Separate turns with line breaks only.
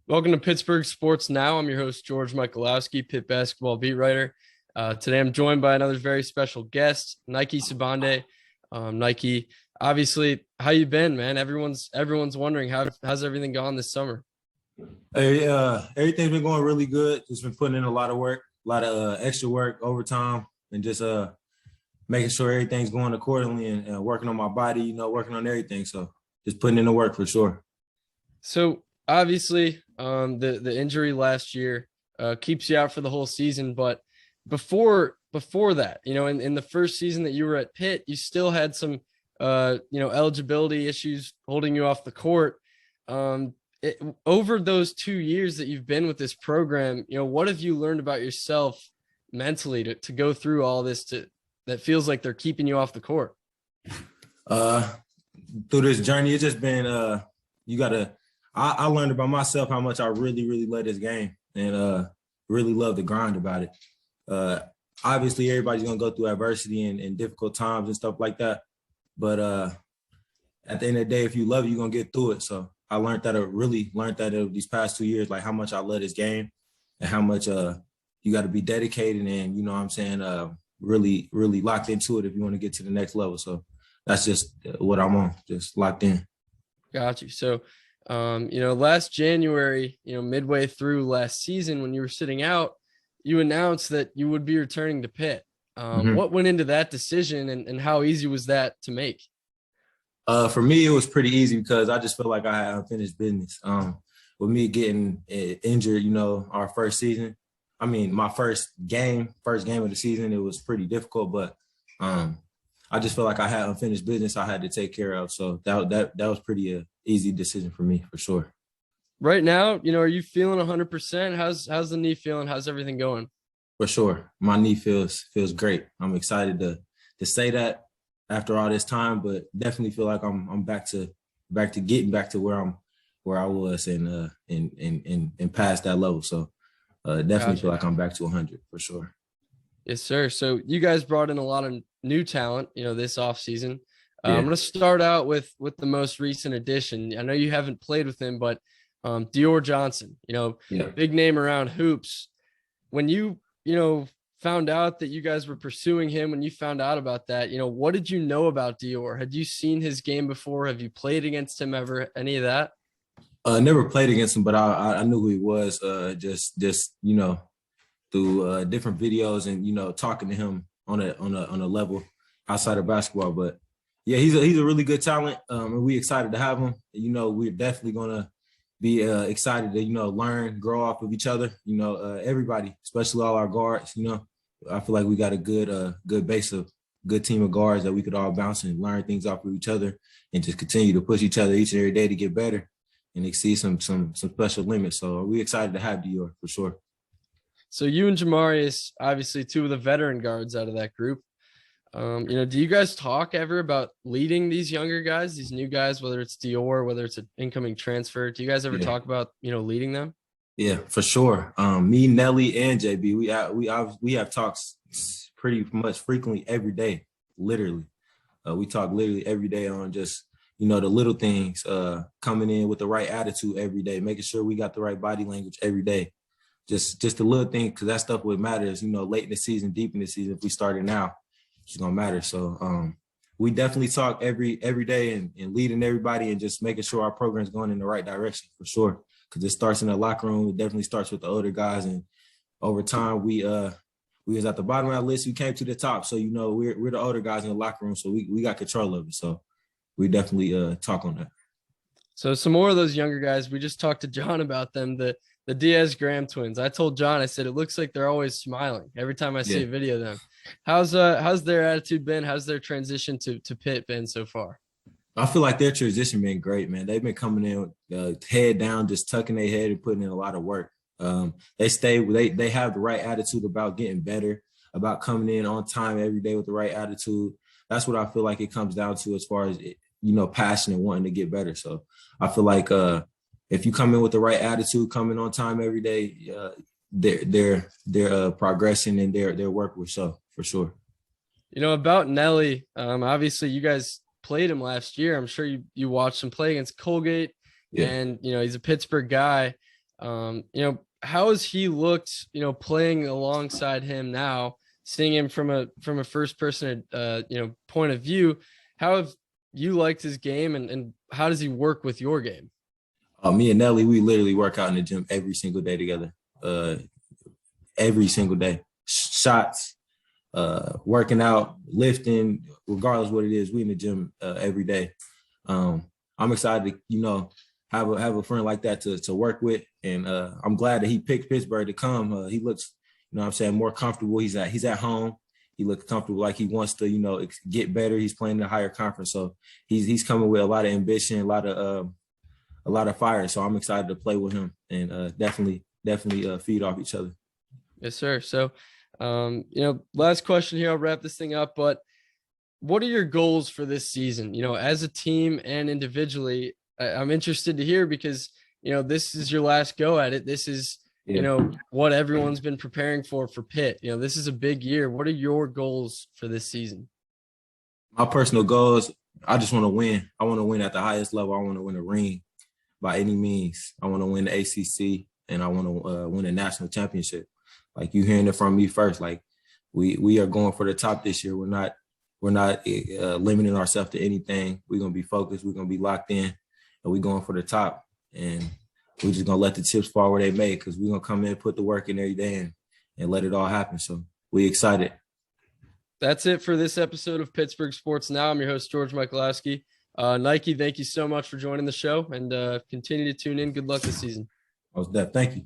Welcome to Pittsburgh Sports Now. I'm your host, George Michalowski, Pitt basketball beat writer. Today I'm joined by another very special guest, Nike Sibande. Nike, obviously, how you been, man? Everyone's wondering how's everything gone this summer?
Hey, everything's been going really good. Just been putting in a lot of work, a lot of extra work, overtime, and just making sure everything's going accordingly and working on my body, working on everything. So just putting in the work for sure.
So obviously, the injury last year keeps you out for the whole season. But before that, in the first season that you were at Pitt, you still had some eligibility issues holding you off the court. Over those 2 years that you've been with this program, what have you learned about yourself mentally to go through all this that feels like they're keeping you off the court?
Through this journey, it's just been I learned about myself how much I really, really love this game and really love the grind about it. Obviously, everybody's gonna go through adversity and difficult times and stuff like that. But at the end of the day, if you love it, you're gonna get through it. So I really learned that over these past 2 years, like how much I love this game and how much you got to be dedicated and really, really locked into it if you want to get to the next level. So that's just what I'm on, just locked in.
Got you. So, last January, midway through last season when you were sitting out, you announced that you would be returning to Pitt. What went into that decision and how easy was that to make?
For me, it was pretty easy because I just felt like I had unfinished business. With me getting injured, our first season, my first game of the season, it was pretty difficult, but I just felt like I had unfinished business I had to take care of. So that was pretty easy decision for me, for sure.
Right now, are you feeling 100%? How's the knee feeling? How's everything going?
For sure. My knee feels great. I'm excited to say that after all this time, but definitely feel like I'm back to getting back to where I was and past that level. So definitely
Gotcha.
feel like I'm back to 100 for sure.
Yes, sir. So you guys brought in a lot of new talent, this offseason.
Yeah.
I'm going to start out with the most recent addition. I know you haven't played with him, but Dior Johnson, big name around hoops. When you found out that you guys were pursuing him, when you found out about that, what did you know about Dior? Had you seen his game before? Have you played against him ever? Any of that?
Never played against him, but I knew who he was. Just through different videos and talking to him on a level outside of basketball. But yeah, he's a really good talent, and we excited to have him. We're definitely gonna be excited to learn, grow off of each other. Everybody, especially all our guards. I feel like we got a good base of good team of guards that we could all bounce and learn things off of each other and just continue to push each other each and every day to get better and exceed some special limits. So we excited to have Dior for sure.
So you and Jamarius, obviously two of the veteran guards out of that group. Do you guys talk ever about leading these younger guys, these new guys, whether it's Dior, whether it's an incoming transfer? Do you guys ever talk about, leading them?
Yeah, for sure. Me, Nelly, and JB, we have talks pretty much frequently every day, literally. We talk literally every day on just, the little things, coming in with the right attitude every day, making sure we got the right body language every day. Just the little thing, because that stuff would matter is, late in the season, deep in the season. If we started now, it's gonna matter. So we definitely talk every day and leading everybody and just making sure our program's going in the right direction for sure. Because it starts in the locker room. It definitely starts with the older guys, and over time we was at the bottom of that list. We came to the top, so we're the older guys in the locker room, so we got control of it. So we definitely talk on that.
So some more of those younger guys. We just talked to John about them. The Diaz-Graham twins. I told John, I said, it looks like they're always smiling every time I see a video of them. How's their attitude been? How's their transition to Pitt been so far?
I feel like their transition been great, man. They've been coming in head down, just tucking their head and putting in a lot of work. They have the right attitude about getting better, about coming in on time every day with the right attitude. That's what I feel like it comes down to as far as, passion and wanting to get better. So I feel like if you come in with the right attitude, coming on time every day, their progression and their work will show for sure.
About Nelly, obviously you guys played him last year. I'm sure you watched him play against Colgate, and he's a Pittsburgh guy. How has he looked, playing alongside him now, seeing him from a first person, point of view? How have you liked his game, and how does he work with your game?
Me and Nelly, we literally work out in the gym every single day together. Every single day. Shots, working out, lifting, regardless what it is, we in the gym every day. I'm excited to, have a friend like that to work with. And I'm glad that he picked Pittsburgh to come. He looks, more comfortable. He's at home. He looks comfortable, like he wants to, get better. He's playing in a higher conference. So he's coming with a lot of ambition, a lot of fire. So I'm excited to play with him and definitely feed off each other.
Yes, sir. So, last question here, I'll wrap this thing up, but what are your goals for this season? As a team and individually, I'm interested to hear, because, this is your last go at it. This is, what everyone's been preparing for Pitt. This is a big year. What are your goals for this season?
My personal goals, I just want to win. I want to win at the highest level. I want to win a ring by any means. I want to win the ACC, and I want to win a national championship. Like, you hearing it from me first. Like, we are going for the top this year. We're not limiting ourselves to anything. We're gonna be focused. We're gonna be locked in, and we're going for the top. And we're just gonna let the chips fall where they may, because we're gonna come in, put the work in every day, and let it all happen. So we excited.
That's it for this episode of Pittsburgh Sports Now. I'm your host, George Michalowski. Nike, thank you so much for joining the show, and continue to tune in. Good luck this season.
Thank you.